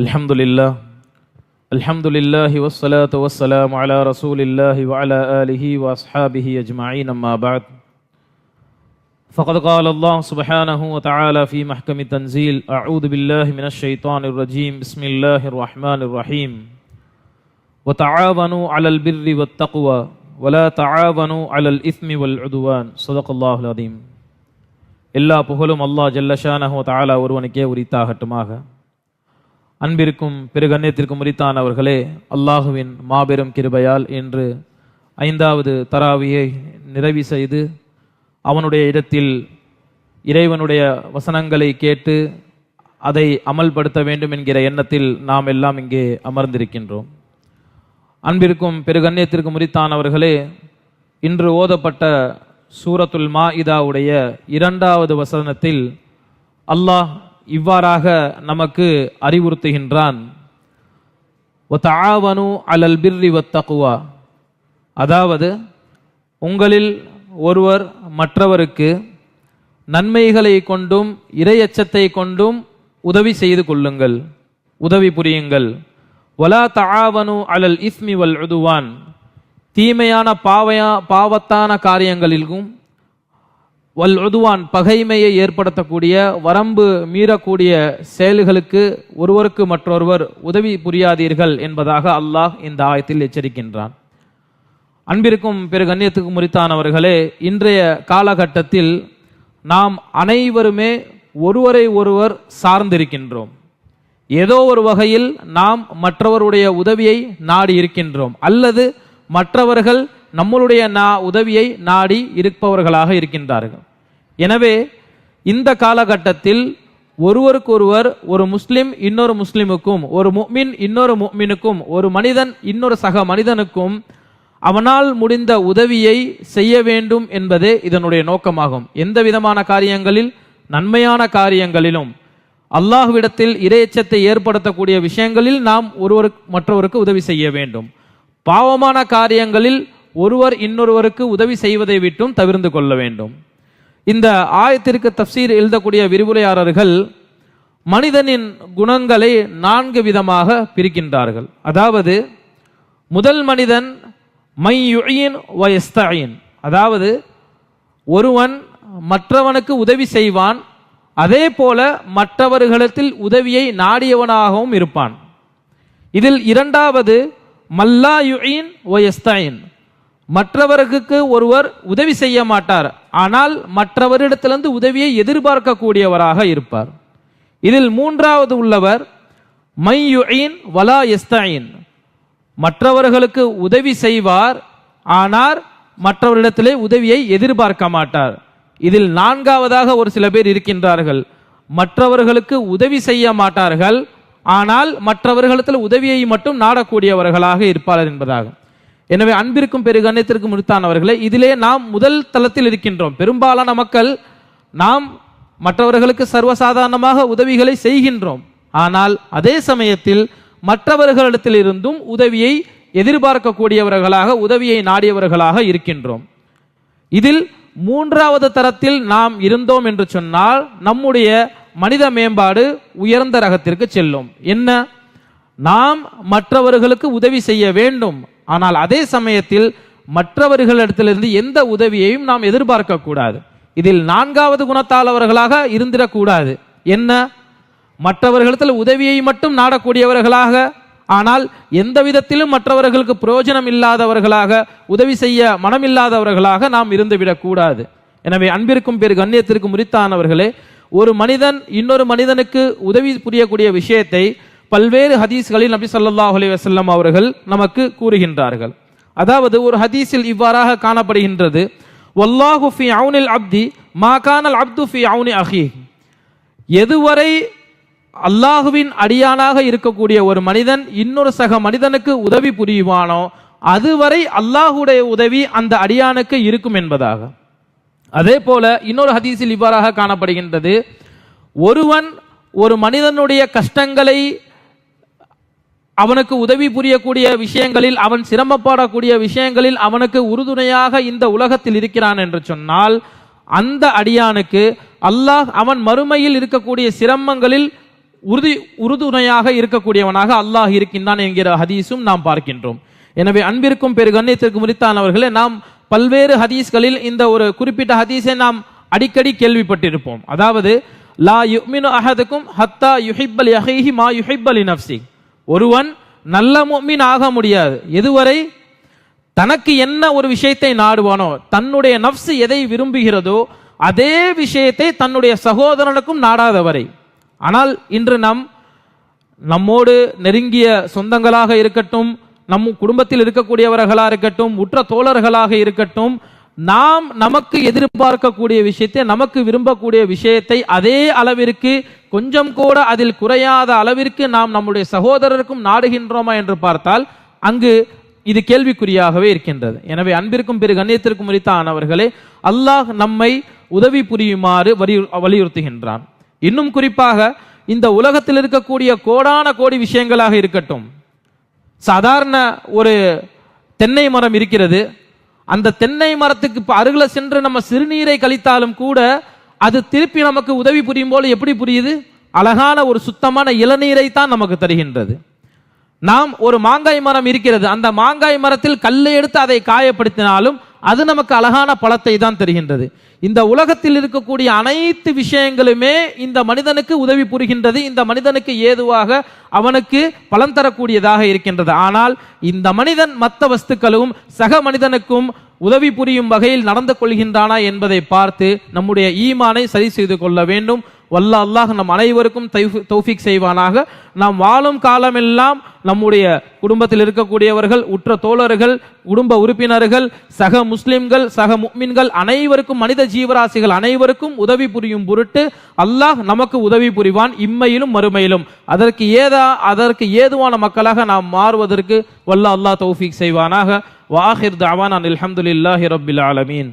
Alhamdulillah wassalatu wassalamu ala rasulillahi wa ala alihi wa ashabihi ajma'in amma ba'd. Faqad qala Allah subhanahu wa ta'ala fi mahkami tanzil, a'udhu billahi minash shaitanir rajim, bismillahir rahmanir rahim. Wa ta'awanu 'alal birri wat taqwa wa la ta'awanu 'alal ithmi wal 'udwan. Sadaqallahul azim. எல்லா புகழும் அல்லாஹ் ஜல்ல ஷானஹு வ தஆலா ஒருவனுக்கே உரித்தாகட்டுமாக. அன்பிற்கும் பெருகண்ணியத்திற்கும் உரித்தானவர்களே, அல்லாஹுவின் மாபெரும் கிருபையால் இன்று 5வது தராவியை நிறைவு செய்து அவனுடைய இடத்தில் இறைவனுடைய வசனங்களை கேட்டு அதை அமல்படுத்த வேண்டும் என்கிற எண்ணத்தில் நாம் எல்லாம் இங்கே அமர்ந்திருக்கின்றோம். அன்பிற்கும் பெருகண்ணியத்திற்கும் உரித்தானவர்களே, இன்று ஓதப்பட்ட சூரத்துல் மாஇதாவுடைய 2வது வசனத்தில் அல்லாஹ் இவ்வாறாக நமக்கு அறிவுறுத்துகின்றான், வதஆவனு அலல் பிர்ரி வத்தக்வா, அதாவது உங்களில் ஒருவர் மற்றவருக்கு நன்மைகளை கொண்டும் இறையச்சத்தை கொண்டும் உதவி செய்து கொள்ளுங்கள், உதவி புரியுங்கள். வலா தஆவனு அலல் இஸ்மி வல் உதுவான், தீமையான பாவத்தான காரியங்களிலும் வல் உதுவான், பகைமையை ஏற்படுத்தக்கூடிய வரம்பு மீறக்கூடிய செயல்களுக்கு ஒருவருக்கு மற்றொருவர் உதவி புரியாதீர்கள் என்பதாக அல்லாஹ் இந்த ஆயத்தில் எச்சரிக்கின்றான். அன்பிற்கும் பெருகண்ணியத்துக்கும் உரித்தானவர்களே, இன்றைய காலகட்டத்தில் நாம் அனைவருமே ஒருவரை ஒருவர் சார்ந்திருக்கின்றோம். ஏதோ ஒரு வகையில் நாம் மற்றவருடைய உதவியை நாடி இருக்கின்றோம், அல்லது மற்றவர்கள் நம்மளுடைய உதவியை நாடி இருப்பவர்களாக இருக்கின்றார்கள். எனவே இந்த காலகட்டத்தில் ஒருவருக்கொருவர், ஒரு முஸ்லிம் இன்னொரு முஸ்லிமுக்கும், ஒரு முஃமின் இன்னொரு முஃமினுக்கும், ஒரு மனிதன் இன்னொரு சக மனிதனுக்கும் அவனால் முடிந்த உதவியை செய்ய வேண்டும் என்பதே இதனுடைய நோக்கமாகும். எந்த விதமான காரியங்களில், நன்மையான காரியங்களிலும் அல்லாஹ்விடத்தில் இறையச்சத்தை ஏற்படுத்தக்கூடிய விஷயங்களில் நாம் மற்றவருக்கு உதவி செய்ய வேண்டும். பாவமான காரியங்களில் ஒருவர் இன்னொருவருக்கு உதவி செய்வதை விட்டும் தவிர்த்து கொள்ள வேண்டும். இந்த ஆயத்திற்கு தஃப்சீர் எழுதக்கூடிய விரிவுரையாளர்கள் மனிதனின் குணங்களை 4 விதமாக பிரிக்கின்றார்கள். அதாவது முதல் மனிதன் மை யுயின் வ யஸ்தஈன், அதாவது ஒருவன் மற்றவனுக்கு உதவி செய்வான், அதே போல மற்றவர்களிடத்தில் உதவியை நாடியவனாகவும் இருப்பான். இதில் 2வது மல்லா யுயின் வ யஸ்தஈன், மற்றவருக்கு ஒருவர் உதவி செய்ய மாட்டார், ஆனால் மற்றவரிடத்திலிருந்து உதவியை எதிர்பார்க்கக்கூடியவராக இருப்பார். இதில் 3வது உள்ளவர் மை யுயின் வலா யஸ்தஈன், மற்றவர்களுக்கு உதவி செய்வார், ஆனால் மற்றவரிடத்திலே உதவியை எதிர்பார்க்க மாட்டார். இதில் 4வதாக ஒரு சில பேர் இருக்கின்றார்கள், மற்றவர்களுக்கு உதவி செய்ய மாட்டார்கள், ஆனால் மற்றவர்களிடத்தில் உதவியை மட்டும் நாடக்கூடியவர்களாக இருப்பார்கள் என்பதாக. எனவே அன்பிற்கும் பெருகண்ணியத்திற்கும் உரித்தானவர்களே, இதிலே நாம் முதல் தளத்தில் இருக்கின்றோம். பெரும்பாலான மக்கள் நாம் மற்றவர்களுக்கு சர்வசாதாரணமாக உதவிகளை செய்கின்றோம், ஆனால் அதே சமயத்தில் மற்றவர்களிடத்தில் இருந்தும் உதவியை எதிர்பார்க்கக்கூடியவர்களாக, உதவியை நாடியவர்களாக இருக்கின்றோம். இதில் 3வது தரத்தில் நாம் இருந்தோம் என்று சொன்னால் நம்முடைய மனித மேம்பாடு உயர்ந்த ரகத்திற்கு செல்லும். என்ன? நாம் மற்றவர்களுக்கு உதவி செய்ய வேண்டும், ஆனால் அதே சமயத்தில் மற்றவர்களிடத்திலிருந்து எந்த உதவியையும் நாம் எதிர்பார்க்க கூடாது. இதில் 4வது குணத்தாளவர்களாக இருந்திடக்கூடாது. என்ன? மற்றவர்களிடத்தில் உதவியை மட்டும் நாடக்கூடியவர்களாக, ஆனால் எந்த விதத்திலும் மற்றவர்களுக்கு பிரயோஜனம் இல்லாதவர்களாக, உதவி செய்ய மனமில்லாதவர்களாக நாம் இருந்துவிடக் கூடாது. எனவே அன்பிற்கும் பெருகண்ணியத்திற்கும் உரித்தானவர்களே, ஒரு மனிதன் இன்னொரு மனிதனுக்கு உதவி புரியக்கூடிய விஷயத்தை பல்வேறு ஹதீஸ்களில் நபி ஸல்லல்லாஹு அலைஹி வஸல்லம் அவர்கள் நமக்கு கூறுகின்றார்கள். அதாவது ஒரு ஹதீஸில் இவ்வாறாக காணப்படுகின்றது, வல்லாஹு ஃபி அவுனில் அப்தி மா கானல் அப்து ஃபி அவுனி அஹீ, எதுவரை அல்லாஹுவின் அடியானாக இருக்கக்கூடிய ஒரு மனிதன் இன்னொரு சக மனிதனுக்கு உதவி புரிவானோ அதுவரை அல்லாஹுடைய உதவி அந்த அடியானுக்கு இருக்கும் என்பதாக. அதே போல இன்னொரு ஹதீஸில் இவ்வாறாக காணப்படுகின்றது, ஒருவன் ஒரு மனிதனுடைய கஷ்டங்களை, அவனுக்கு உதவி புரியக்கூடிய விஷயங்களில், அவன் சிரமப்படக்கூடிய விஷயங்களில் அவனுக்கு உறுதுணையாக இந்த உலகத்தில் இருக்கிறான் என்று சொன்னால், அந்த அடியானுக்கு அல்லாஹ் அவன் மறுமையில் இருக்கக்கூடிய சிரமங்களில் உறுதுணையாக இருக்கக்கூடியவனாக அல்லாஹ் இருக்கின்றான் என்கிற ஹதீஸும் நாம் பார்க்கின்றோம். எனவே அன்பிற்கும் பெரு கண்ணியத்திற்கு முறித்தானவர்களே, நாம் பல்வேறு ஹதீஸ்களில் இந்த ஒரு குறிப்பிட்ட ஹதீஸை நாம் அடிக்கடி கேள்விப்பட்டிருப்போம். அதாவது லா யுமினு அஹதுக்கும் ஹத்தா யுஹிப்பல் யஹீஹி மா யுஹிப்பல் நஃப்ஸி. ஒருவன் நல்ல முஃமின் ஆக முடியாது எதுவரை தனக்கு என்ன ஒரு விஷயத்தை நாடுவானோ, தன்னுடைய நஃப்ஸ் எதை விரும்புகிறதோ அதே விஷயத்தை தன்னுடைய சகோதரனுக்கும் நாடாதவரை. ஆனால் இன்று நம்மோடு நெருங்கிய சொந்தங்களாக இருக்கட்டும், நம் குடும்பத்தில் இருக்கக்கூடியவர்களாக இருக்கட்டும், உற்ற தோழர்களாக இருக்கட்டும், நாம் நமக்கு எதிர்பார்க்கக்கூடிய விஷயத்தை, நமக்கு விரும்பக்கூடிய விஷயத்தை அதே அளவிற்கு கொஞ்சம் கூட அதில் குறையாத அளவிற்கு நாம் நம்முடைய சகோதரருக்கும் நாடுகின்றோமா என்று பார்த்தால் அங்கு இது கேள்விக்குறியாகவே இருக்கின்றது. எனவே அன்பிற்கும் பெரு கண்ணியத்திற்கும் உரித்தானவர்களே, அல்லாஹ் நம்மை உதவி புரியுமாறு வலியுறுத்துகின்றான். இன்னும் குறிப்பாக இந்த உலகத்தில் இருக்கக்கூடிய கோடான கோடி விஷயங்களாக இருக்கட்டும், சாதாரண ஒரு தென்னை மரம் இருக்கிறது, அந்த தென்னை மரத்துக்கு அருகில் சென்று நம்ம சிறுநீரை கழித்தாலும் கூட அது திருப்பி நமக்கு உதவி புரியும் போல எப்படி புரியுது? அழகான ஒரு சுத்தமான இளநீரை தான் நமக்கு தருகின்றது. நாம் ஒரு மாங்காய் மரம் இருக்கிறது, அந்த மாங்காய் மரத்தில் கல்லை எடுத்து அதை காயப்படுத்தினாலும் அது நமக்கு அழகான பழத்தை தான் தருகின்றது. இந்த உலகத்தில் இருக்கக்கூடிய அனைத்து விஷயங்களுமே இந்த மனிதனுக்கு உதவி புரிகின்றது, இந்த மனிதனுக்கு ஏதுவாக அவனுக்கு பலன் தரக்கூடியதாக இருக்கின்றது. ஆனால் இந்த மனிதன் மற்ற வஸ்துக்களும் சக மனிதனுக்கும் உதவி புரியும் வகையில் நடந்து கொள்கின்றானா என்பதை பார்த்து நம்முடைய ஈமானை சரி செய்து கொள்ள வேண்டும். வல்ல அல்லாஹ் நம் அனைவருக்கும் தௌஃபீக் செய்வானாக. நாம் வாழும் காலமெல்லாம் நம்முடைய குடும்பத்தில் இருக்கக்கூடியவர்கள், உற்ற தோழர்கள், குடும்ப உறுப்பினர்கள், சக முஸ்லிம்கள், சக முஃமின்கள் அனைவருக்கும், மனித ஜீவராசிகள் அனைவருக்கும் உதவி புரியும் பொருட்டு அல்லாஹ் நமக்கு உதவி புரிவான், இம்மையிலும் மறுமையிலும். அதற்கு ஏதுவான மக்களாக நாம் மாறுவதற்கு வல்ல அல்லாஹ் தௌஃபீக் செய்வானாக. வாஹிர் தஅவானா அல்ஹம்துலில்லாஹி ரப்பில் ஆலமீன்.